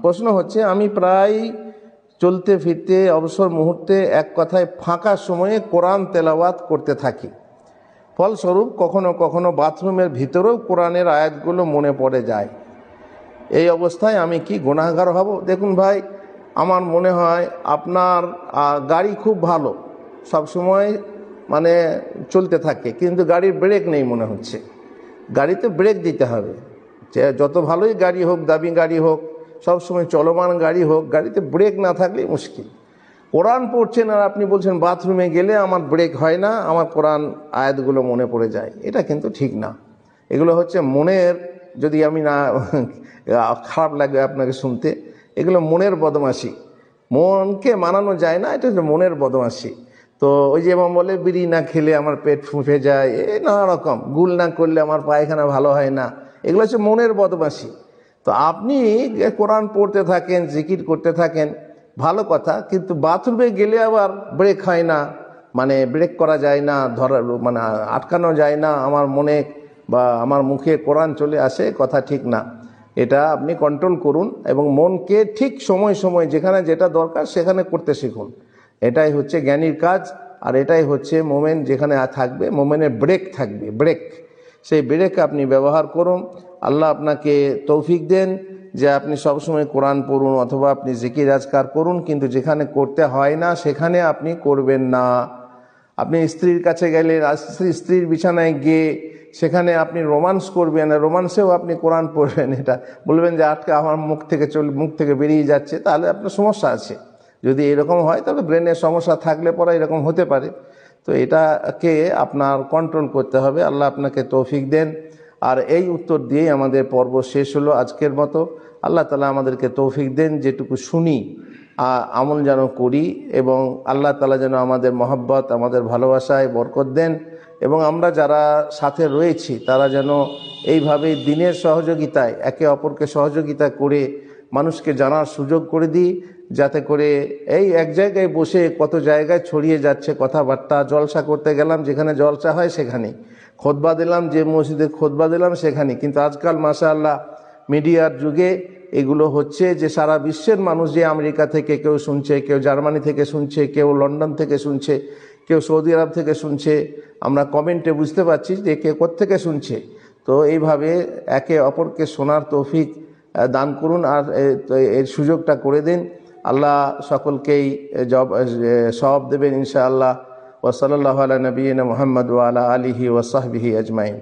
প্রশ্ন হচ্ছে, আমি প্রায় চলতে ফিরতে অবসর মুহূর্তে এক কথায় ফাঁকা সময়ে কোরআন তেলাওয়াত করতে থাকি। ফলস্বরূপ কখনো কখনো বাথরুমের ভিতরেও কোরআনের আয়াতগুলো মনে পড়ে যায়। এই অবস্থায় আমি কি গুনাহগার হব? দেখুন ভাই, আমার মনে হয় আপনার গাড়ি খুব ভালো, সবসময় মানে চলতে থাকে, কিন্তু গাড়ির ব্রেক নেই মনে হচ্ছে। গাড়িতে ব্রেক দিতে হবে, যে যত ভালোই গাড়ি হোক, দামি গাড়ি হোক, সবসময় চলমান গাড়ি হোক, গাড়িতে ব্রেক না থাকলে মুশকিল। কোরআন পড়ছেন আর আপনি বলছেন বাথরুমে গেলে আমার ব্রেক হয় না, আমার কোরআন আয়াতগুলো মনে পড়ে যায়। এটা কিন্তু ঠিক না। এগুলো হচ্ছে মনের, যদি আমি না খারাপ লাগবে আপনাকে শুনতে, এগুলো মনের বদমাশি। মনকে মানানো যায় না, এটা হচ্ছে মনের বদমাশি। তো ওই যে যেমন বলে, বিড়ি না খেলে আমার পেট ফুঁপে যায়, এই নানা রকম, গুল না করলে আমার পায়খানা ভালো হয় না, এগুলো হচ্ছে মনের বদমাশি। তো আপনি কোরআন পড়তে থাকেন, জিকির করতে থাকেন, ভালো কথা, কিন্তু বাথরুমে গেলে আবার ব্রেক হয় না, মানে ব্রেক করা যায় না, মানে আটকানো যায় না, আমার মনে বা আমার মুখে কোরআন চলে আসে, কথা ঠিক না। এটা আপনি কন্ট্রোল করুন এবং মনকে ঠিক সময় সময় যেখানে যেটা দরকার সেখানে করতে শিখুন। এটাই হচ্ছে জ্ঞানীর কাজ। আর এটাই হচ্ছে মোমেন, যেখানে থাকবে মোমেনের ব্রেক থাকবে, ব্রেক, সেই ব্রেক আপনি ব্যবহার করুন। আল্লাহ আপনাকে তৌফিক দেন যে আপনি সবসময় কোরআন পড়ুন অথবা আপনি জিকির আজকার করুন, কিন্তু যেখানে করতে হয় না সেখানে আপনি করবেন না। আপনি স্ত্রীর কাছে গেলে, স্ত্রীর বিছানায় গিয়ে সেখানে আপনি রোমান্স করবেন, রোমান্সেও আপনি কোরআন পড়বেন, এটা বলবেন যে আটকে আমার মুখ থেকে বেরিয়ে যাচ্ছে, তাহলে আপনার সমস্যা আছে। যদি এরকম হয় তাহলে ব্রেনের সমস্যা থাকলে পরে এরকম হতে পারে। তো এটাকে আপনার কন্ট্রোল করতে হবে। আল্লাহ আপনাকে তৌফিক দেন। আর এই উত্তর দিয়েই আমাদের পর্ব শেষ হলো আজকের মতো। আল্লাহ তাআলা আমাদেরকে তৌফিক দেন, যেটুকু শুনি আমল যেন করি, এবং আল্লাহ তাআলা যেন আমাদের মহব্বত, আমাদের ভালোবাসায় বরকত দেন, এবং আমরা যারা সাথে রয়েছি তারা যেন এইভাবেই দিনের সহযোগিতায় একে অপরকে সহযোগিতা করে মানুষকে জানার সুযোগ করে দিই, যাতে করে এই এক জায়গায় বসে কত জায়গায় ছড়িয়ে যাচ্ছে কথাবার্তা। জলসা করতে গেলাম, যেখানে জলসা হয় সেখানে খুতবা দিলাম, যে মসজিদে খুতবা দিলাম সেখানে। কিন্তু আজকাল মাশাআল্লাহ মিডিয়ার যুগে এগুলো হচ্ছে যে সারা বিশ্বের মানুষ, যে আমেরিকা থেকে কেউ শুনছে, কেউ জার্মানি থেকে শুনছে, কেউ লন্ডন থেকে শুনছে, কেউ সৌদি আরব থেকে শুনছে, আমরা কমেন্টে বুঝতে পারছি যে কে কোত্থেকে শুনছে। তো এইভাবে একে অপরকে শোনার তৌফিক দান করুন, আর এর সুযোগটা করে দিন। আল্লাহ সকলকেই সওয়াব দেবেন ইনশাআল্লাহ। ওয়া সাল্লাল্লাহু আলা নবিয়িনা মুহাম্মদ ওয়া আলা আলিহি ওয়া সাহবিহি আজমাইন।